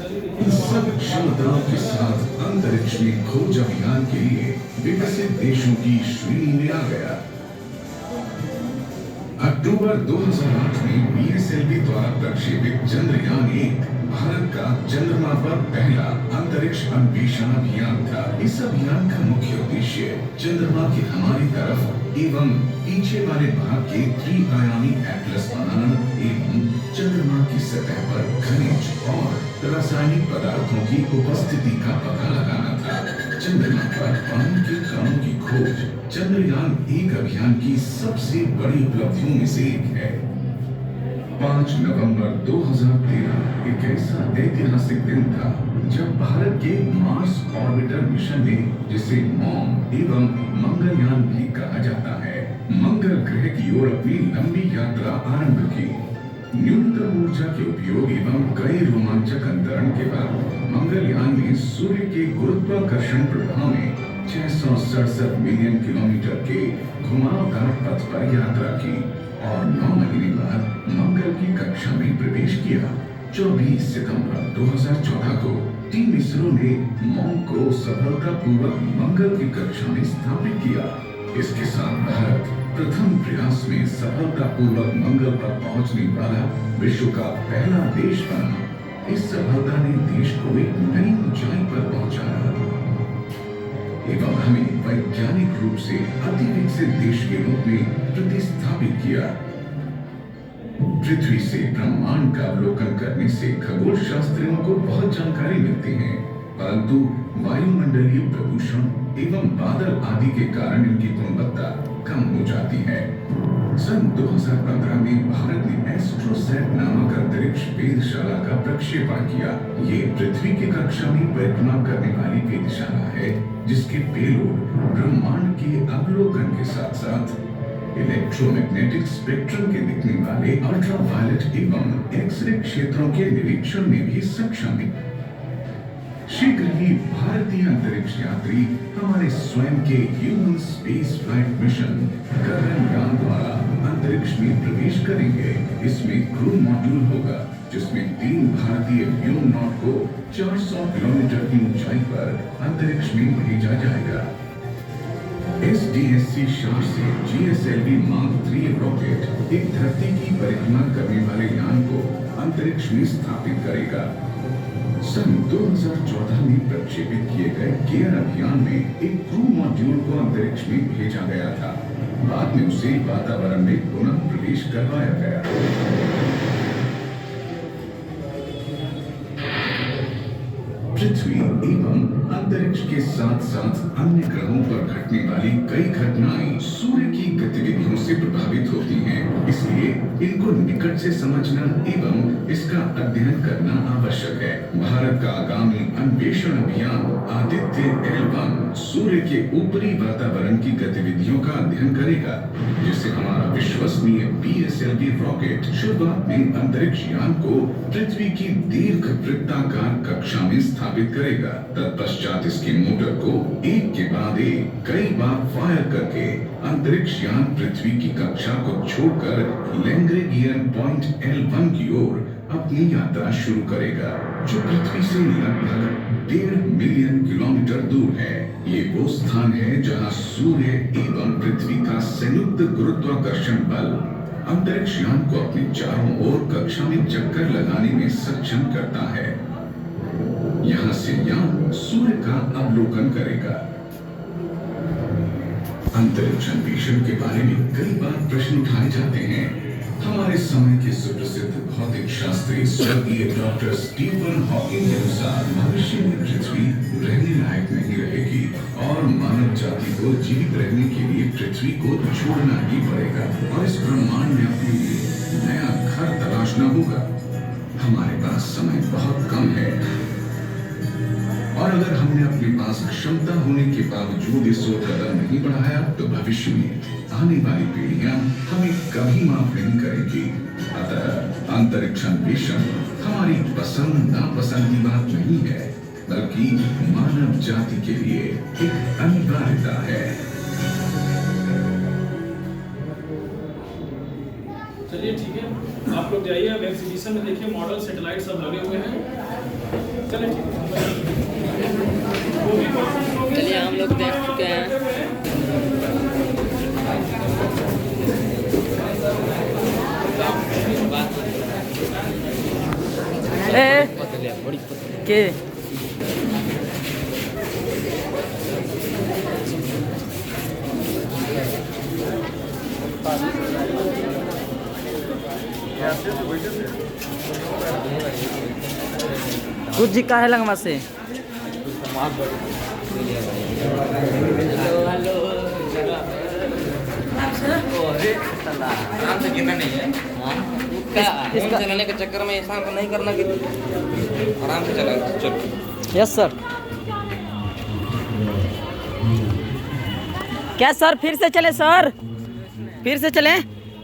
सब क्षमताओं के साथ अंतरिक्ष में खोज अभियान के लिए विकसित देशों की श्रेणी में आ गया। अक्टूबर 2008 में बीएसएलवी द्वारा प्रक्षेपित चंद्रयान-1 भारत का चंद्रमा पर पहला अंतरिक्ष अन्वेषण अभियान था। इस अभियान का मुख्य उद्देश्य चंद्रमा की हमारी तरफ एवं पीछे वाले भाग के त्रि-आयामी एटलस बनाना एवं चंद्रमा की सतह पर खनिज और रासायनिक पदार्थों की उपस्थिति का पता लगाना था। चंद्रमा पर पानी के कणों की खोज चंद्रयान-1 अभियान की सबसे बड़ी उपलब्धियों में से एक है। 5 नवंबर 2013 एक ऐसा ऐतिहासिक दिन था जब भारत के मार्स ऑर्बिटर मिशन ने, जिसे मॉम एवं मंगलयान भी कहा जाता है, मंगल ग्रह की ओर अपनी लंबी यात्रा आरंभ की। न्यूनतम ऊर्जा के उपयोग एवं कई रोमांचक अंतरण के बाद मंगलयान ने सूर्य के गुरुत्वाकर्षण प्रभाव में 667 मिलियन किलोमीटर के घुमावदार पथ पर यात्रा की और 9 महीने बाद मंगल की कक्षा में प्रवेश किया। 24 सितंबर 2014 को टीम इसरो ने मॉम को सफलतापूर्वक मंगल की कक्षा में स्थापित किया। इसके साथ भारत प्रथम प्रयास में सफलतापूर्वक मंगल पर पहुंचने वाला विश्व का पहला देश बना। इस सफलता ने देश को एक नई ऊंचाई पर पहुंचाया एवं हमें वैज्ञानिक रूप से अति विकसित देश के रूप में प्रतिस्थापित किया। पृथ्वी से ब्रह्मांड का अवलोकन करने से खगोल शास्त्रियों को बहुत जानकारी मिलती है, परंतु वायुमंडलीय प्रदूषण एवं बादल आदि के कारण इनकी गुणवत्ता कम हो जाती है। सन 2015 में भारत ने एस्ट्रोसैट नामक अंतरिक्ष वेधशाला का प्रक्षेपण किया। ये पृथ्वी की कक्षा में परिक्रमा करने वाली वेधशाला है, जिसके पेलोड ब्रह्मांड के अवलोकन के साथ साथ इलेक्ट्रोमैग्नेटिक स्पेक्ट्रम के दिखने वाले अल्ट्रावायलेट एवं एक्सरे क्षेत्रों के निरीक्षण में भी सक्षम है। शीघ्र ही भारतीय अंतरिक्ष यात्री हमारे स्वयं के human space flight mission Gaganyaan द्वारा अंतरिक्ष में प्रवेश करेंगे। इसमें क्रू मॉड्यूल होगा, जिसमें 3 भारतीय व्योमनॉट को 400 किलोमीटर की ऊंचाई पर अंतरिक्ष में भेजा जाएगा। SDSC शार से GSLV Mark 3 रॉकेट एक धरती की परिक्रमा करने वाले यान को अंतरिक्ष में स्थापित करेगा। सन 2014 में प्रक्षेपित किए गए केयर अभियान में एक क्रू मॉड्यूल को अंतरिक्ष में भेजा गया था। बाद में उसे वातावरण में पुनः प्रवेश करवाया गया। पृथ्वी एवं अंतरिक्ष के साथ साथ अन्य ग्रहों पर घटने वाली कई घटनाएं सूर्य की गतिविधियों से प्रभावित होती हैं, इसलिए इनको निकट से समझना एवं इसका अध्ययन करना आवश्यक है। भारत का आगामी अन्वेषण अभियान आदित्य L1 सूर्य के ऊपरी वातावरण की गतिविधियों का अध्ययन करेगा, जिससे हमारा विश्वसनीय BSLV रॉकेट शुरुआत में अंतरिक्ष यान को पृथ्वी की दीर्घ वृत्ताकार कक्षा में स्थापित करेगा। तत्पश्चात इसके मोटर को एक के बाद एक कई बार फायर करके अंतरिक्ष यान पृथ्वी की कक्षा को छोड़कर लैग्रेंजियन पॉइंट L1 की ओर अपनी यात्रा शुरू करेगा, जो पृथ्वी से लगभग 1.5 मिलियन किलोमीटर दूर है। ये वो स्थान है जहां सूर्य एवं पृथ्वी का संयुक्त गुरुत्वाकर्षण बल अंतरिक्ष यान को अपने चारों ओर कक्षा में चक्कर लगाने में सक्षम करता है। यहाँ से यान सूर्य का अवलोकन करेगा। अंतरिक्ष अन्वेषण के बारे में कई बार प्रश्न उठाए जाते हैं। हमारे समय के सुप्रसिद्ध भौतिक शास्त्री स्वर्गीय डॉक्टर स्टीफन हॉकिंग के अनुसार भविष्य में पृथ्वी रहने लायक नहीं रहेगी और मानव जाति को जीवित रहने के लिए पृथ्वी को छोड़ना ही पड़ेगा और इस ब्रह्मांड में अपने लिए नया घर तलाशना होगा। हमारे पास समय बहुत कम है और अगर हमने अपने पास क्षमता होने के बावजूद इस ओर कदम नहीं बढ़ाया तो भविष्य में आने वाली पीढ़ियां हमें कभी माफ नहीं करेगी। अतः अंतरिक्ष अन्वेषण हमारी पसंद नापसंद की बात नहीं है, बल्कि मानव जाति के लिए एक अनिवार्यता है। चलिए ठीक है, आप लोग जाइए अब एग्जीबिशन में देखिए, मॉडल सैटेलाइट सब लगे हुए हैं। चलिए हम लोग देख चुके हैं। के कुछ जी का है लंगवा से आराम से गिरना नहीं है। इसका चलाने के चक्कर में ऐसा नहीं करना कि आराम से चला। चल। Yes sir. क्या सर फिर से चले सर, फिर से चलें?